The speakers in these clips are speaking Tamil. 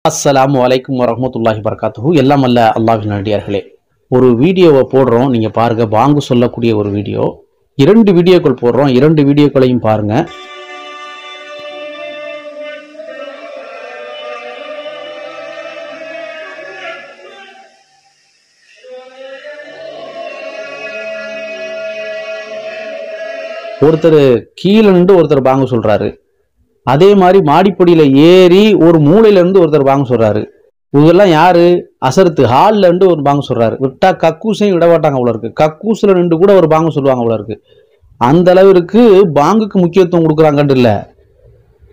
அஸ்ஸலாமு அலைக்கும் வரஹ்மத்துல்லாஹி வபரகாத்துஹு. எல்லாம் அல்ல அல்லாஹ்வின் நல்லடியார்களே, ஒரு வீடியோவை போடுறோம், நீங்க பாருங்க. பாங்கு சொல்லக்கூடிய ஒரு வீடியோ, 2 வீடியோக்கள் போடுறோம், 2 வீடியோக்களையும் பாருங்க. ஒருத்தர் கீழே நின்று ஒருத்தர் பாங்கு சொல்றாரு. அதே மாதிரி மாடிப்படியில ஏறி ஒரு மூலையில இருந்து ஒருத்தர் பாங்கு சொல்றாரு. இதெல்லாம் யாரு? அசரத்து ஹால்ல இருந்து ஒரு பாங்கு சொல்றாரு. விட்டா கக்கூசையும் விட மாட்டாங்க அவ்வளோ இருக்கு. கக்கூசுல நின்று கூட ஒரு பாங்கு சொல்லுவாங்க அவ்வளோ இருக்கு. அந்த அளவிற்கு பாங்குக்கு முக்கியத்துவம் கொடுக்குறாங்கன்னு இல்லை,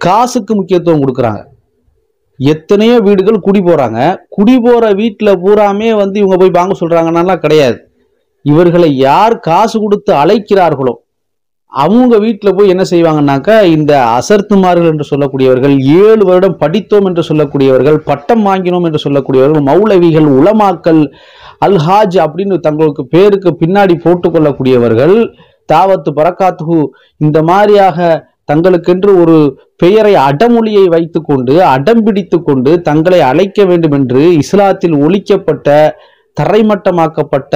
காசுக்கு முக்கியத்துவம் கொடுக்குறாங்க. எத்தனையோ வீடுகள் குடி போறாங்க. குடி போற வீட்டுல பூராமே இவங்க போய் பாங்கு சொல்றாங்கன்னா கிடையாது. இவர்களை யார் காசு கொடுத்து அழைக்கிறார்களோ அவங்க வீட்டுல போய் என்ன செய்வாங்கன்னாக்கா, இந்த அசர்த்துமார்கள் என்று சொல்லக்கூடியவர்கள், 7 வருடம் படித்தோம் என்று சொல்லக்கூடியவர்கள், பட்டம் வாங்கினோம் என்று சொல்லக்கூடியவர்கள், மௌலவிகள், உலமாக்கள், அல்ஹாஜ் அப்படின்னு தங்களுக்கு பேருக்கு பின்னாடி போட்டு கொள்ளக்கூடியவர்கள், தாவத்து பரக்காத்துஹு இந்த மாதிரியாக தங்களுக்கென்று ஒரு பெயரை அடமொழியை வைத்துக்கொண்டு அடம்பிடித்து கொண்டு தங்களை அழைக்க வேண்டும் என்று இஸ்லாத்தில் ஒழிக்கப்பட்ட தரைமட்டமாக்கப்பட்ட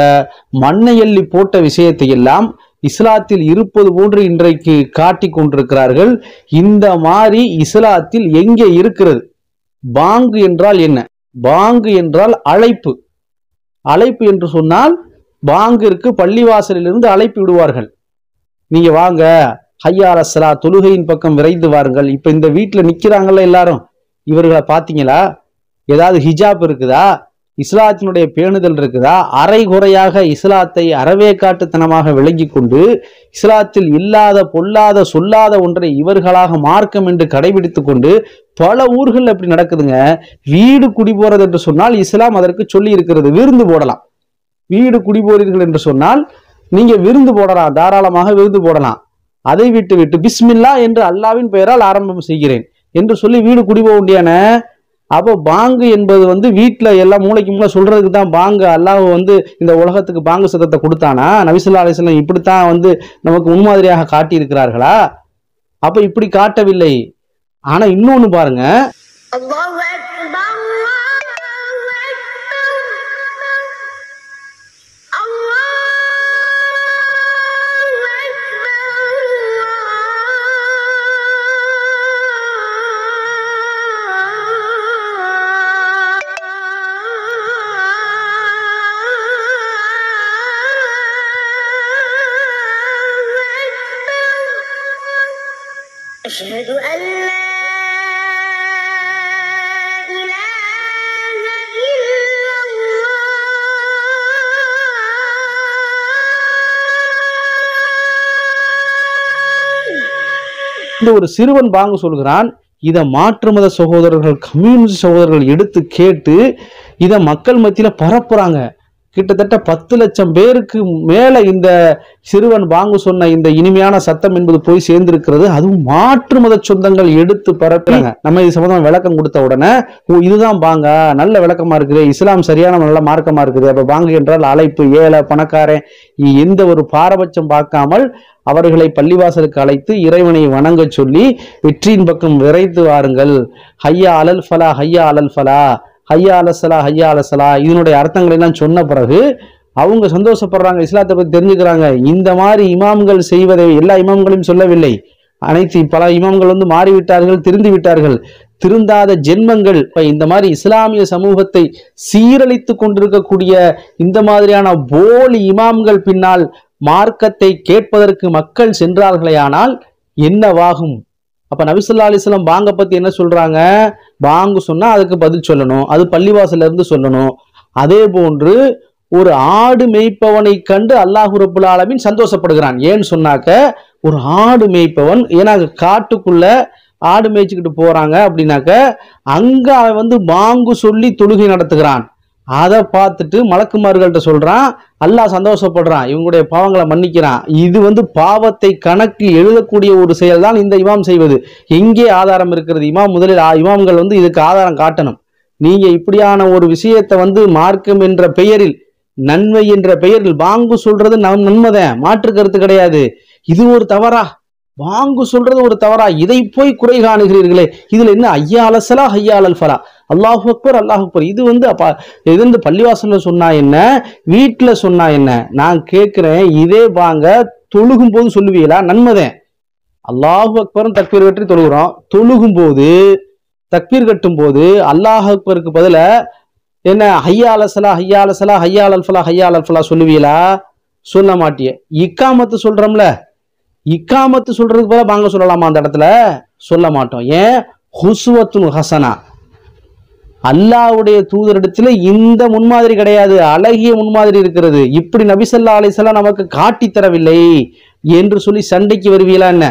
மண்ணை எள்ளி போட்ட விஷயத்தை எல்லாம் இஸ்லாத்தில் இருப்பது போன்று இன்றைக்கு காட்டி கொண்டிருக்கிறார்கள். இந்த மாதிரி இஸ்லாத்தில் எங்கே இருக்கிறது? பாங்கு என்றால் என்ன? பாங்கு என்றால் அழைப்பு. அழைப்பு என்று சொன்னால் பாங்கிற்கு பள்ளிவாசலிலிருந்து அழைப்பு விடுவார்கள். நீங்க வாங்க, ஹய்யா அலஸ்ஸலா, தொழுகையின் பக்கம் விரைந்து வாருங்கள். இப்ப இந்த வீட்டுல நிக்கிறாங்கல்ல எல்லாரும், இவர்களை பாத்தீங்களா? ஏதாவது ஹிஜாப் இருக்குதா? இஸ்லாத்தினுடைய பேணுதல் இருக்குதா? அரை குறையாக இஸ்லாத்தை அறவே காட்டுத்தனமாக விளங்கி கொண்டு இஸ்லாத்தில் இல்லாத பொல்லாத சொல்லாத ஒன்றை இவர்களாக மார்க்கம் என்று கடைபிடித்து கொண்டு பல ஊர்கள் அப்படி நடக்குதுங்க. வீடு குடி போறது என்று சொன்னால் இஸ்லாம் அதற்கு சொல்லி இருக்கிறது. விருந்து போடலாம். வீடு குடி போறீர்கள் என்று சொன்னால் நீங்க விருந்து போடலாம், தாராளமாக விருந்து போடலாம். அதை விட்டு பிஸ்மில்லா என்று அல்லாவின் பெயரால் ஆரம்பம் செய்கிறேன் என்று சொல்லி வீடு குடி போக முடியான. அப்போ பாங்கு என்பது வீட்டுல எல்லாம் மூளைக்கு மூளை சொல்றதுக்கு தான் பாங்கு. அல்லாஹ் இந்த உலகத்துக்கு பாங்கு சத்தத்தை கொடுத்தானா? நபி ஸல்லல்லாஹு அலைஹி வஸல்லம் இப்படித்தான் நமக்கு முன்மாதிரியாக காட்டி இருக்கிறார்களா? அப்ப இப்படி காட்டவில்லை. ஆனா இன்னொன்னு பாருங்க, أشهد أن لا إله إلا الله. இந்த ஒரு சிறுவன் பாங்கு சொல்கிறான். இதை மாற்று மத சகோதரர்கள், கம்யூனிஸ்ட் சகோதரர்கள் எடுத்து கேட்டு இதை மக்கள் மத்தியில பரப்புறாங்க. கிட்டத்தட்ட 10 லட்சம் பேருக்கு மேல இந்த சிறுவன் பாங்கு சொன்ன இந்த இனிமையான சத்தம் என்பது போய் சேர்ந்திருக்கிறது. அதுவும் மாற்று மத சொந்தங்கள் எடுத்து பரப்புறாங்க. நம்ம இது சம்பந்தமா விளக்கம் கொடுத்த உடனே, ஓ இதுதான் பாங்கா, நல்ல விளக்கமா இருக்குது, இஸ்லாம் சரியான நல்ல மார்க்கமா இருக்குது. அப்ப பாங்கு என்றால் அழைப்பு. ஏழை பணக்காரன் எந்த ஒரு பாரபட்சம் பார்க்காமல் அவர்களை பள்ளிவாசலுக்கு அழைத்து இறைவனை வணங்க சொல்லி வெற்றியின் பக்கம் விரைந்து வாருங்கள். ஹய்யா அலல் ஃபலா, ஹய்யா அலல் ஃபலா, ஹய்யா அலஸ்ஸலா, ஹய்யா அலஸ்ஸலா, இதனுடைய அர்த்தங்களை எல்லாம் சொன்ன பிறகு அவங்க சந்தோஷப்படுறாங்க, இஸ்லாத்தை பத்தி தெரிஞ்சுக்கிறாங்க. இந்த மாதிரி இமாம்கள் செய்வதை எல்லா இமாம்களையும் சொல்லவில்லை, அனைத்து பல இமாம்கள் மாறிவிட்டார்கள், திருந்து விட்டார்கள். திருந்தாத ஜென்மங்கள் இந்த மாதிரி இஸ்லாமிய சமூகத்தை சீரழித்து கொண்டிருக்கக்கூடிய இந்த மாதிரியான போலி இமாம்கள் பின்னால் மார்க்கத்தை கேட்பதற்கு மக்கள் சென்றார்களேயானால் என்னவாகும்? அப்ப நபி ஸல்லல்லாஹு அலைஹி வஸல்லம் பாங்க பத்தி என்ன சொல்றாங்க? பாங்கு சொன்னா அதுக்கு பதில் சொல்லணும், அது பள்ளிவாசல்ல இருந்து சொல்லணும். அதே போன்று ஒரு ஆடு மேய்ப்பவனை கண்டு அல்லாஹ் ரப்புல் ஆலமீன் சந்தோஷப்படுகிறான். ஏன்னு சொன்னாக்க, ஒரு ஆடு மேய்ப்பவன், ஏன்னா காட்டுக்குள்ள ஆடு மேய்ச்சிக்கிட்டு போறாங்க அப்படின்னாக்க அங்க அவன் பாங்கு சொல்லி தொழுகை நடத்துகிறான். அதை பார்த்துட்டு மலக்குமார்கள்ட்ட சொல்றான், அல்லாஹ் சந்தோஷப்படுறான், இவங்களுடைய பாவங்களை மன்னிக்கிறான். இது பாவத்தை கணக்கில் எழுதக்கூடிய ஒரு செயல் தான் இந்த இமாம் செய்வது. எங்கே ஆதாரம் இருக்கிறது? முதலில் இமாம்கள் இதுக்கு ஆதாரம் காட்டணும். நீங்க இப்படியான ஒரு விஷயத்தை மார்க்கம் என்ற பெயரில், நன்மை என்ற பெயரில் பாங்கு சொல்றது நன்மைதான், மாற்று கருத்து கிடையாது. இது ஒரு தவறா? வாங்கு சொல்றது ஒரு தவறா, இதை போய் குறை காணுகிறீர்களே, இதுல என்ன ஐயா அலசலா ஐயா அலல் ஃபலா, அல்லாஹு அக்பர் அல்லாஹு அக்பர், இது இது பள்ளிவாசல்ல சொன்னா என்ன, வீட்டுல சொன்னா என்ன? நான் கேட்கிறேன், இதே வாங்க தொழுகும் போது சொல்லுவீங்களா? நன்மதேன், அல்லாஹு அக்பரும் தக்பீர் கட்டி தொழுகிறோம், தொழுகும் போது தக்பீர் கட்டும் போது அல்லாஹு அக்பருக்கு பதில என்ன ஹையா அலசலா ஹையா அலசலா ஹையா அலல் ஃபலா ஹையா அலல் ஃபலா சொல்லுவீங்களா? சொல்ல மாட்டிய. இக்காமத்து சொல்றோம்ல, இக்காமத்து சொல்றதுக்கு பதிலா வாங்க சொல்லலாமா? அந்த இடத்துல சொல்ல மாட்டோம். ஏன்? ஹுஸ்வத்துன் ஹசனா, அல்லாஹ்வுடைய தூதரிடத்துல இந்த முன்மாதிரி கிடையாது, அழகிய முன்மாதிரி இருக்கிறது, இப்படி நபி ஸல்லல்லாஹு அலைஹி வஸல்லம் நமக்கு காட்டி தரவில்லை என்று சொல்லி சண்டைக்கு வருவீங்களா என்ன?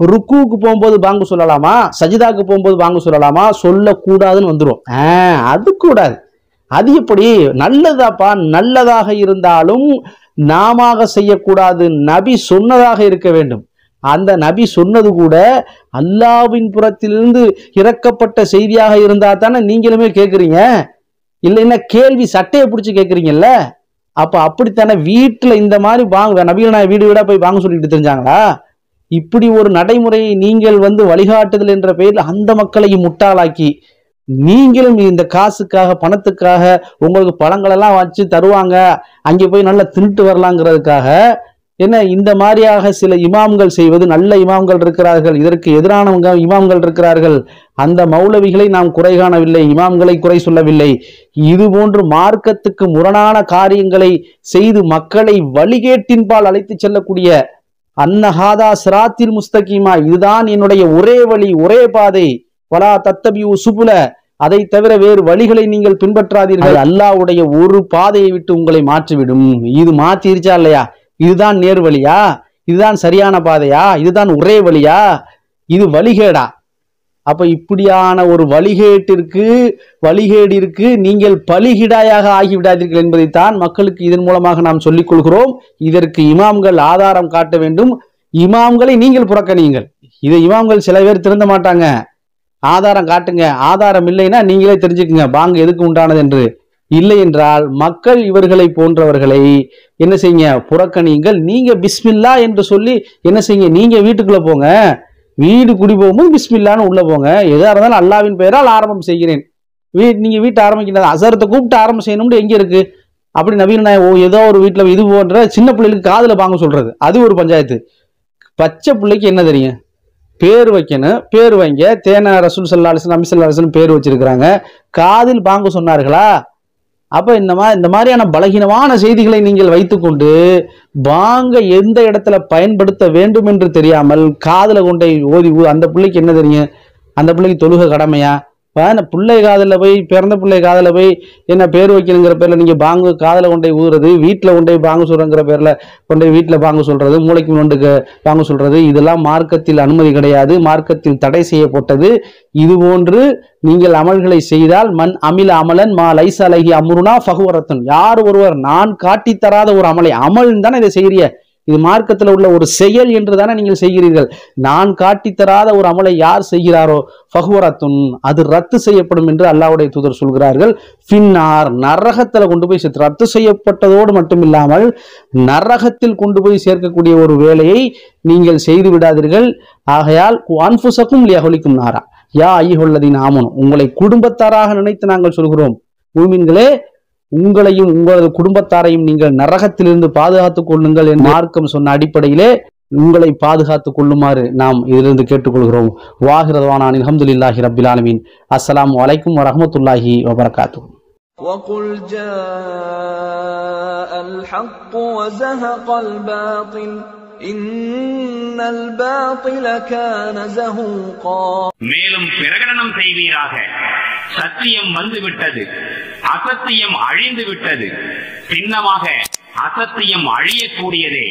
ருக்குவுக்கு போகும்போது பாங்கு சொல்லலாமா? சஜிதாக்கு போகும்போது பாங்கு சொல்லலாமா? சொல்லக்கூடாதுன்னு வந்துடும். அது கூடாது. அது எப்படி? நல்லதாப்பா, நல்லதாக இருந்தாலும் நாம செய்யக்கூடாது, நபி சொன்னதாக இருக்க வேண்டும். அந்த நபி சொன்னது கூட அல்லாஹ்வின் புறத்திலிருந்து இறக்கப்பட்ட செய்தியாக இருந்தா தானே நீங்களுமே கேட்குறீங்க, இல்லைன்னா கேள்வி சட்டையை பிடிச்சி கேட்குறீங்கல்ல. அப்ப அப்படித்தானே வீட்டுல இந்த மாதிரி வாங்க நபிகள் நான் வீடு வீடா போய் வாங்க சொல்லிட்டு தெரிஞ்சாங்களா? இப்படி ஒரு நடைமுறையை நீங்கள் வழிகாட்டுதல் என்ற பெயரில் அந்த மக்களையும் முட்டாளாக்கி, நீங்களும் இந்த காசுக்காக பணத்துக்காக உங்களுக்கு பழங்கள் எல்லாம் வச்சு தருவாங்க, அங்கே போய் நல்லா தின்ட்டு வரலாங்கிறதுக்காக என்ன இந்த மாதிரியாக சில இமாம்கள் செய்வது. நல்ல இமாம்கள் இருக்கிறார்கள், இதற்கு எதிரானவங்க இமாம்கள் இருக்கிறார்கள். அந்த மௌலவிகளை நாம் குறை காணவில்லை, இமாம்களை குறை சொல்லவில்லை. இது போன்று மார்க்கத்துக்கு முரணான காரியங்களை செய்து மக்களை வழிகேட்டின்பால் அழைத்து செல்லக்கூடிய அன்னஹாதா சிராத்தில் முஸ்தகீமா, இதுதான் என்னுடைய ஒரே வழி, ஒரே பாதை, வலா தத்தபியூ சுபுல, அதை தவிர வேறு வழிகளை நீங்கள் பின்பற்றாதீர்கள், அல்லாஹ்வுடைய ஒரு பாதையை விட்டு உங்களை மாற்றிவிடும். இது மாத்திருச்சா இல்லையா? இதுதான் நேர் வழியா? இதுதான் சரியான பாதையா? இதுதான் ஒரே வழியா? இது வழிகேடா? அப்ப இப்படியான ஒரு வழிகேடிற்கு நீங்கள் பலிகிடாயாக ஆகிவிடாதீர்கள் என்பதைத்தான் மக்களுக்கு இதன் மூலமாக நாம் சொல்லிக் கொள்கிறோம். இதற்கு இமாம்கள் ஆதாரம் காட்ட வேண்டும். இமாம்களை நீங்கள் புறக்கணியுங்கள். இதை இமாம்கள் சில பேர் திருந்த மாட்டாங்க. ஆதாரம் காட்டுங்க, ஆதாரம் இல்லைன்னா நீங்களே தெரிஞ்சுக்குங்க பாங்கு எதுக்கு உண்டானது என்று. இல்லை என்றால் மக்கள் இவர்களை போன்றவர்களை என்ன செய்யுங்க, புறக்கணியுங்கள். நீங்க பிஸ்மில்லா என்று சொல்லி என்ன செய்யுங்க, நீங்க வீட்டுக்குள்ள போங்க, வீடு குடி போகும்போது பிஸ்மில்லான்னு உள்ள போங்க. எதா இருந்தாலும் அல்லாவின் பெயரால் ஆரம்பம் செய்கிறேன். நீங்க வீட்டை ஆரம்பிக்கிறது அசரத்தை கூப்பிட்டு ஆரம்பம் செய்யணும்னு எங்க இருக்கு? அப்படி நவீன ஏதோ ஒரு வீட்டுல இது போன்ற சின்ன பிள்ளைகளுக்கு காதுல பாங்க சொல்றது, அது ஒரு பஞ்சாயத்து. பச்சை பிள்ளைக்கு என்ன தெரியும்? பேர் வைக்கணும், பேர் வைங்க. தேன ரசூல் ஸல்லல்லாஹு அலைஹி வஸல்லம் நபி ஸல்லல்லாஹு அலைஹி வஸல்லம் பேர் வச்சிருக்கிறாங்க, காதில் பாங்க சொன்னார்களா? அப்ப இந்த மாதிரியான பலகீனமான செய்திகளை நீங்கள் வைத்துக்கொண்டு பாங்க எந்த இடத்துல பயன்படுத்த வேண்டும் என்று தெரியாமல் காதுல கொண்டை ஓதி அந்த பிள்ளைக்கு என்ன தெரியும்? அந்த பிள்ளைக்கு தொழுகை கடமையா? பிள்ளை காதல போய், பிறந்த பிள்ளை காதல போய் என்ன பேர் வைக்கணுங்கிற பேர்ல நீங்க பாங்கு காதல கொண்டை ஊதுறது, வீட்டுல கொண்டை பாங்கு சொல்றங்கிற பேர்ல கொண்டை வீட்டுல பாங்கு சொல்றது, மூளைக்கு நொண்டுக்கு பாங்கு சொல்றது, இதெல்லாம் மார்க்கத்தில் அனுமதி கிடையாது, மார்க்கத்தில் தடை செய்யப்பட்டது. இது போன்று நீங்கள் அமல்களை செய்தால் மன் அமில அமலன் மா லைஸ அலைஹி அம்ருனா ஃபஹுவரத்துன், யார் ஒருவர் நான் காட்டி தராத ஒரு அமல் தானே இதை செய்யறிய, இது மார்க்கத்தில் உள்ள ஒரு செயல் என்று தானே நீங்கள் செய்கிறீர்கள். நான் காட்டித்தராத ஒரு அமலை யார் செய்கிறாரோ ஃபஹுவரத்துன், அது ரத்து செய்யப்படும் என்று அல்லாஹ்வுடைய தூதர் சொல்கிறார்கள். பின்னார் நரகத்தில் கொண்டு போய் சேர்த்து, ரத்து செய்யப்பட்டதோடு மட்டும் இல்லாமல் நரகத்தில் கொண்டு போய் சேர்க்கக்கூடிய ஒரு வேலையை நீங்கள் செய்து விடாதீர்கள். ஆகையால் அன்ஃபுஸக்கும் லியஹ்லிக்கும் நாரா யா அய்யுஹல்லதீன ஆமனு, உங்களை குடும்பத்தாராக நினைத்து நாங்கள் சொல்கிறோம், மூமின்களே உங்களையும் உங்களது குடும்பத்தாரையும் நீங்கள் நரகத்திலிருந்து பாதுகாத்துக் கொள்ளுங்கள் என்று மார்க்கம் சொன்ன அடிப்படையிலே உங்களை பாதுகாத்துக் கொள்ளுமாறு நாம் இதிலிருந்து கேட்டுக்கொள்கிறோம். வாஹிரதவானான் அல்ஹம்துலில்லாஹி ரப்பில் ஆலமீன். அஸ்ஸலாமு அலைக்கும் வரஹ்மத்துல்லாஹி வபரகாத்துஹு. وَقُلْ جَاءَ الْحَقُّ وَزَهَقَ الْبَاطِلُ إِنَّ الْبَاطِلَ كَانَ زَهُوقًا. மேலும் பிரகடனம் செய்வீராக, சத்தியம் வந்துவிட்டது, அசத்தியம் அழிந்து விட்டது, சின்னமாக அசத்தியம் அழியக்கூடியதே.